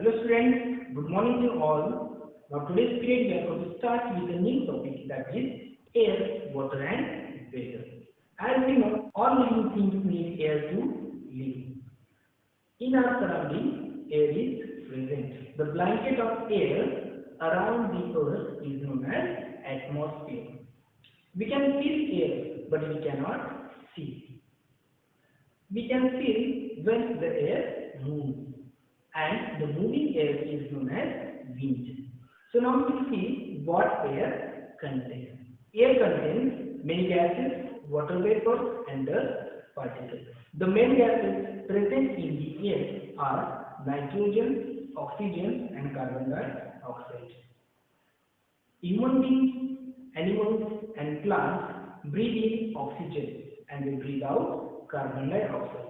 Hello students, good morning to all. Now today's period we are going to start with a new topic, that is air, water and weather. As we know, all living things need air to live. In our surrounding, air is present. The blanket of air around the earth is known as atmosphere. We can feel air, but we cannot see. We can feel when the air moves, and the moving air is known as wind. So now we will see what air contains. Air contains many gases, water vapor and dust particles. The main gases present in the air are nitrogen, oxygen and carbon dioxide. Human beings, animals and plants breathe in oxygen and they breathe out carbon dioxide.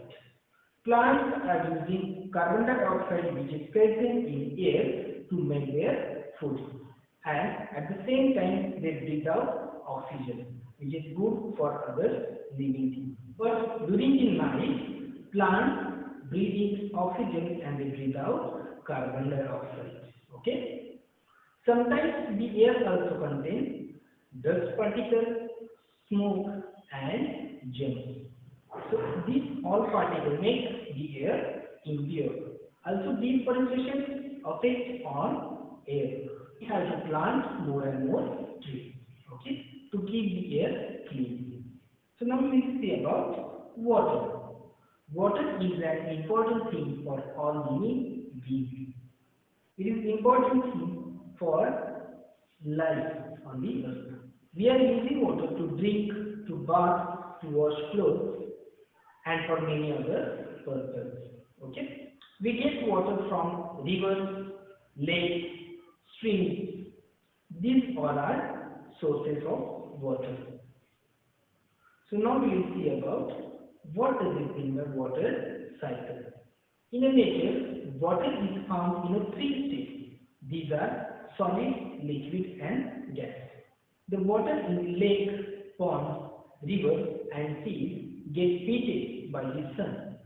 Plants are using carbon dioxide which is present in air to make their food, and at the same time they breathe out oxygen which is good for other living things. But during the night, plants breathe in oxygen and they breathe out carbon dioxide. Okay. Sometimes the air also contains dust particles, smoke and germs. So these all particles make the air impure. Also deforestation affects on air. We have to plant more and more trees, okay, to keep the air clean. So now we will see about water. Water is an important thing for all living beings. It is important thing for life on the earth. We are using water to drink, to bath, to wash clothes and for many other purposes. Okay? We get water from rivers, lakes, streams. These all are sources of water. So now we will see about what does it mean by water cycle. In a nature, water is found in a three states. These are solid, liquid and gas. The water in lakes, ponds, rivers and seas gets heated by the sun.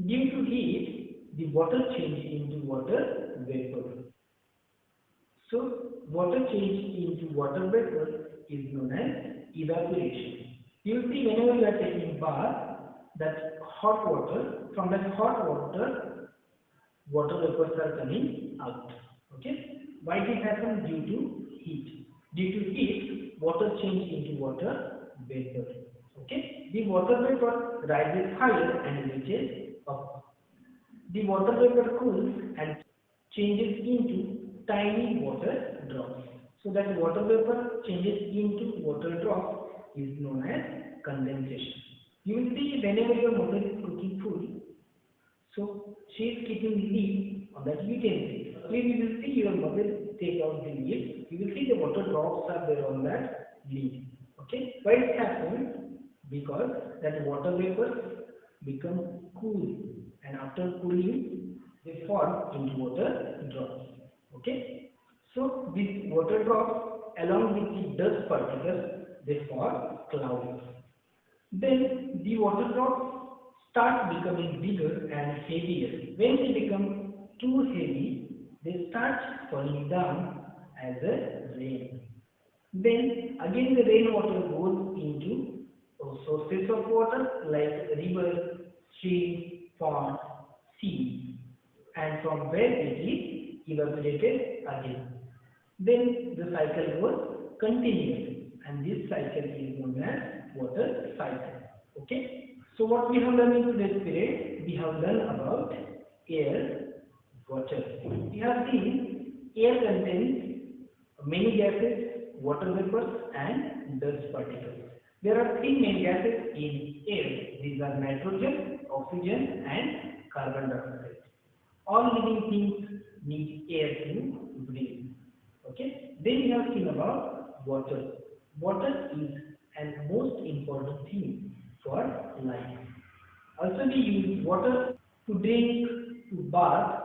Due to heat, the water changes into water vapor. So, water change into water vapor is known as evaporation. You will see whenever you are taking bath, that hot water, from that hot water, water vapors are coming out. Okay? Why this happens? Due to heat. Due to heat, water change into water vapor. Okay? The water vapor rises higher and reaches up. The water vapor cools and changes into tiny water drops. So that water vapor changes into water drops is known as condensation. You will see whenever your mother is cooking food, so she is keeping leaves on that utensil. When you will see your mother take out the leaves, you will see the water drops are there on that leaf. Okay? Why it happens? Because that water vapors become cool, and after cooling they form into water drops. Okay? So these water drops along with the dust particles they form clouds. Then the water drops start becoming bigger and heavier. When they become too heavy, they start falling down as a rain. Then again the rainwater goes into sources of water like rivers, streams, ponds, seas, and from where it is evaporated again. Then the cycle goes continuous, and this cycle is known as water cycle. Okay? So what we have learned in today's period, we have learned about air, water. We have seen air contains many gases, water vapors and dust particles. There are three main gases in air. These are nitrogen, oxygen and carbon dioxide. All living things need air to breathe. Okay? Then we have seen about water. Water is an most important thing for life. Also we use water to drink, to bath,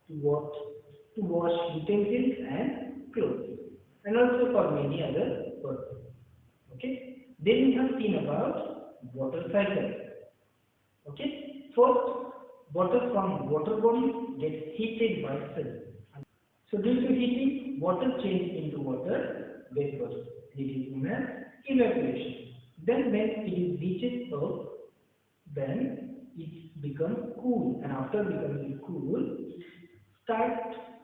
to wash utensils and clothes, and also for many other purposes. Okay? Then we have seen about water cycle. Okay? First, water from water bodies gets heated by sun. So due to heating, water changes into water vapor. It is known as evaporation. Then when it is reaches up, then it becomes cool, and after becoming cool, start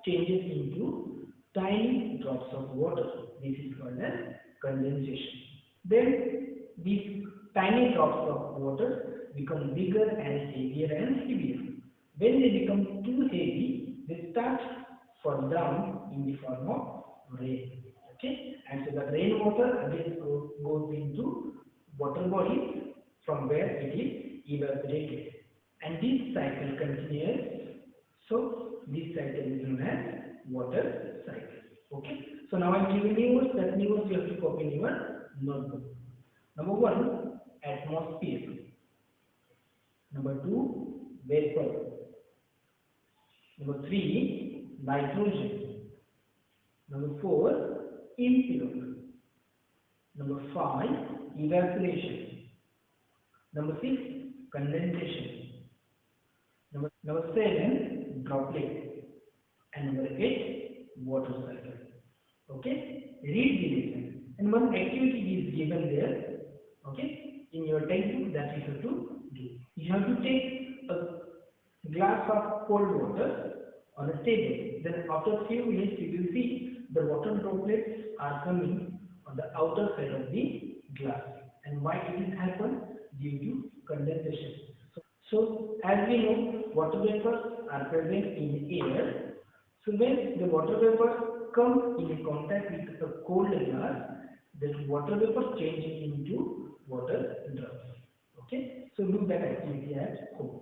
changes into tiny drops of water. This is called as condensation. Then these tiny drops of water become bigger and heavier. When they become too heavy, they start fall down in the form of rain. Okay, and so the rainwater again goes into water bodies from where it is evaporated, and this cycle continues. So this cycle is known as water cycle. Okay, so now I'm giving you words. That new words you have to copy in your notebook. Number one, atmosphere. Number two, vapor. Number three, nitrogen. Number four, impure. Number five, evaporation. Number six, condensation. Number seven, droplet. And number eight, water cycle. Okay, read the lesson. And one activity is given there. Okay, in your textbook that you have to do. You have to take a glass of cold water on a table. Then after a few minutes you will see the water droplets are coming on the outer side of the glass. And why it is happened? Due to condensation. So as we know, water vapors are present in air. So when the water vapor comes in contact with a cold glass, that water vapor changes into water drops. Okay, so do that activity at home.